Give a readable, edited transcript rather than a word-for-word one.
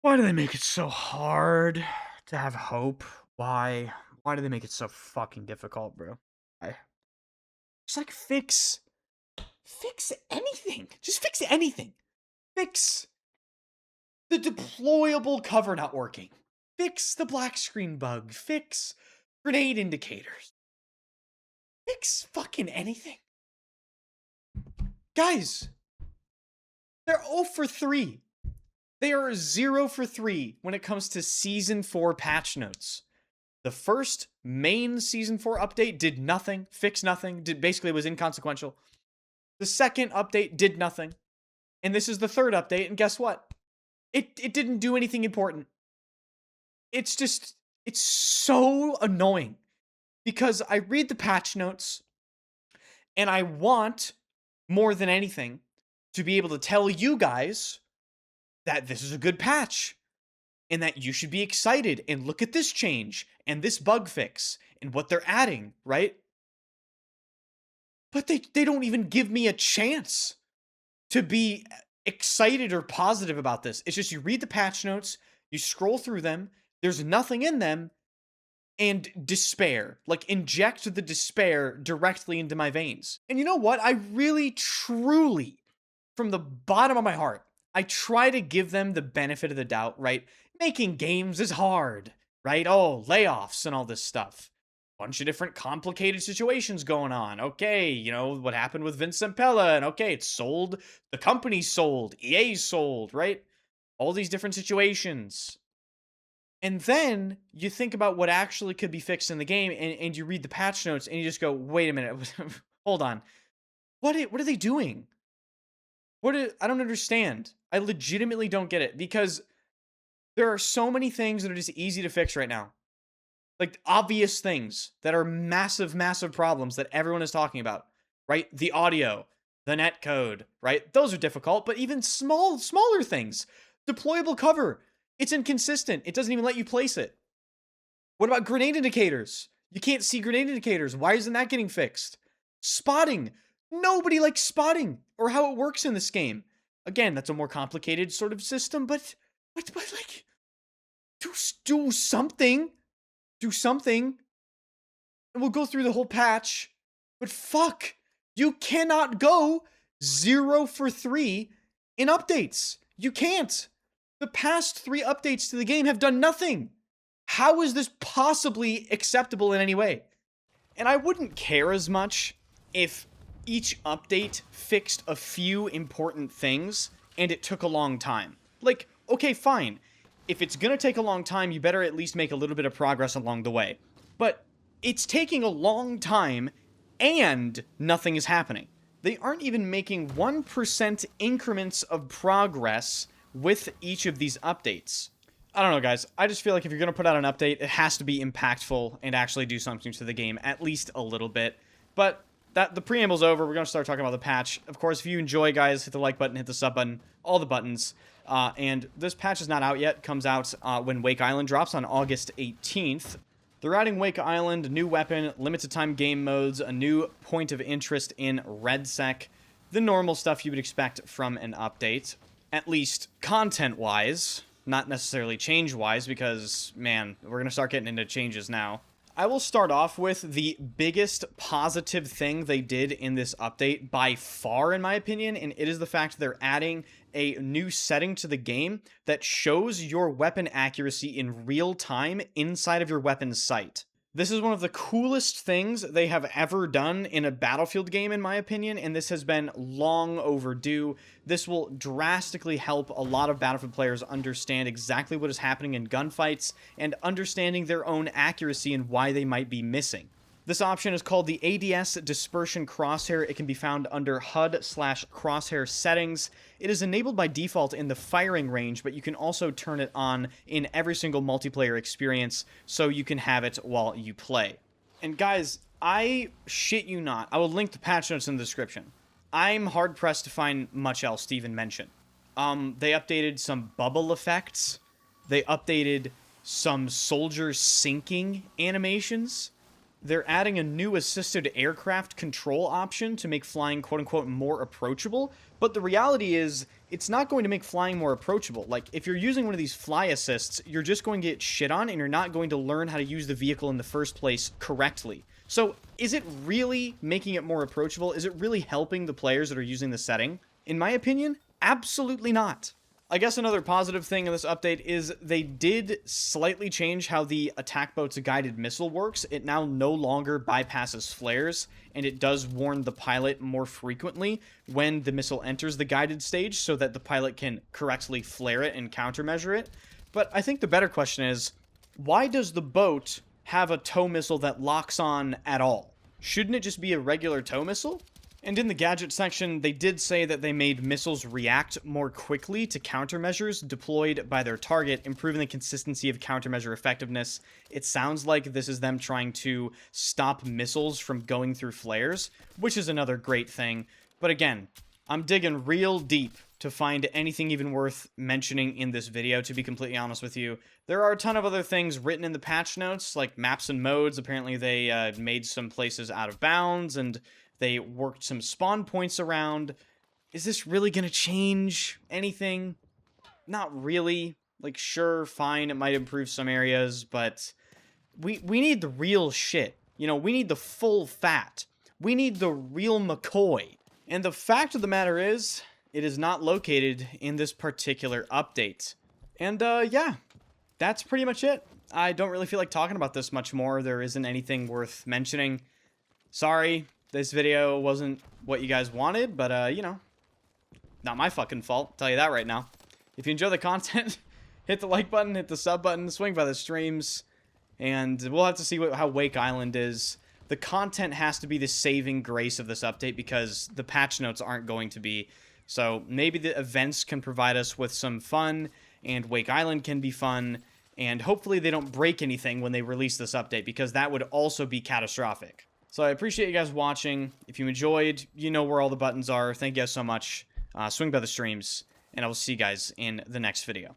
Why do they make it so hard to have hope? Why? Why do they make it so fucking difficult, bro? I just like fix anything. Just fix anything. Fix the deployable cover not working. Fix the black screen bug. Fix grenade indicators. Fix fucking anything. Guys, they're 0 for 3. They are 0 for 3 when it comes to Season 4 patch notes. The first main Season 4 update did nothing, fixed nothing, basically was inconsequential. The second update did nothing. And this is the third update, and guess what? It didn't do anything important. It's so annoying. Because I read the patch notes, and I want, more than anything, to be able to tell you guys that this is a good patch, and that you should be excited, and look at this change, and this bug fix, and what they're adding, right? But they don't even give me a chance to be excited or positive about this. It's just you read the patch notes, you scroll through them, there's nothing in them, and despair. Like, inject the despair directly into my veins. And you know what? I really, truly, from the bottom of my heart, I try to give them the benefit of the doubt, right? Making games is hard, right? Oh, layoffs and all this stuff. Bunch of different complicated situations going on. Okay, you know, what happened with Vincent Pella, and okay, it's sold. The company sold. EA sold, right? All these different situations. And then you think about what actually could be fixed in the game, and you read the patch notes, and you just go, wait a minute, hold on. What are they doing? I don't understand. I legitimately don't get it, because there are so many things that are just easy to fix right now. Like, obvious things that are massive, massive problems that everyone is talking about, right? The audio, the netcode, right? Those are difficult, but even smaller things. Deployable cover. It's inconsistent. It doesn't even let you place it. What about grenade indicators? You can't see grenade indicators. Why isn't that getting fixed? Spotting. Nobody likes spotting or how it works in this game. Again, that's a more complicated sort of system, but like, do something. Do something. And we'll go through the whole patch. But fuck, you cannot go 0 for 3 in updates. You can't. The past 3 updates to the game have done nothing. How is this possibly acceptable in any way? And I wouldn't care as much if each update fixed a few important things and it took a long time. Like, okay, fine. If it's gonna take a long time, you better at least make a little bit of progress along the way. But it's taking a long time and nothing is happening. They aren't even making 1% increments of progress with each of these updates. I don't know, guys. I just feel like if you're going to put out an update, it has to be impactful and actually do something to the game, at least a little bit. But the preamble's over. We're going to start talking about the patch. Of course, if you enjoy, guys, hit the like button, hit the sub button, all the buttons. And this patch is not out yet. It comes out when Wake Island drops on August 18th. They're adding Wake Island, a new weapon, limited time game modes, a new point of interest in RedSec, the normal stuff you would expect from an update, at least content-wise. Not necessarily change-wise, because, man, we're going to start getting into changes now. I will start off with the biggest positive thing they did in this update by far, in my opinion, and it is the fact they're adding a new setting to the game that shows your weapon accuracy in real time inside of your weapon's sight. This is one of the coolest things they have ever done in a Battlefield game, in my opinion, and this has been long overdue. This will drastically help a lot of Battlefield players understand exactly what is happening in gunfights and understanding their own accuracy and why they might be missing. This option is called the ADS Dispersion Crosshair. It can be found under HUD/Crosshair settings. It is enabled by default in the firing range, but you can also turn it on in every single multiplayer experience, so you can have it while you play. And guys, I shit you not, I will link the patch notes in the description. I'm hard-pressed to find much else to even mention. They updated some bubble effects. They updated some soldier sinking animations. they're adding a new assisted aircraft control option to make flying quote-unquote more approachable, but the reality is it's not going to make flying more approachable. Like, if you're using one of these fly assists, you're just going to get shit on and you're not going to learn how to use the vehicle in the first place correctly. So, is it really making it more approachable? Is it really helping the players that are using the setting? In my opinion, absolutely not. I guess another positive thing in this update is they did slightly change how the attack boat's guided missile works. It now no longer bypasses flares, and it does warn the pilot more frequently when the missile enters the guided stage so that the pilot can correctly flare it and countermeasure it. But I think the better question is, why does the boat have a tow missile that locks on at all? Shouldn't it just be a regular tow missile? And in the gadget section, they did say that they made missiles react more quickly to countermeasures deployed by their target, improving the consistency of countermeasure effectiveness. It sounds like this is them trying to stop missiles from going through flares, which is another great thing. But again, I'm digging real deep to find anything even worth mentioning in this video, to be completely honest with you. There are a ton of other things written in the patch notes, like maps and modes. Apparently they made some places out of bounds, and they worked some spawn points around. Is this really going to change anything? Not really. Like, sure, fine, it might improve some areas, but we need the real shit. You know, we need the full fat. We need the real McCoy. And the fact of the matter is, it is not located in this particular update. And, yeah, that's pretty much it. I don't really feel like talking about this much more. There isn't anything worth mentioning. Sorry. This video wasn't what you guys wanted, but, you know, not my fucking fault. I'll tell you that right now. If you enjoy the content, hit the like button, hit the sub button, swing by the streams, and we'll have to see how Wake Island is. The content has to be the saving grace of this update because the patch notes aren't going to be. So maybe the events can provide us with some fun, and Wake Island can be fun, and hopefully they don't break anything when they release this update, because that would also be catastrophic. So I appreciate you guys watching. If you enjoyed, you know where all the buttons are. Thank you guys so much. Swing by the streams, and I will see you guys in the next video.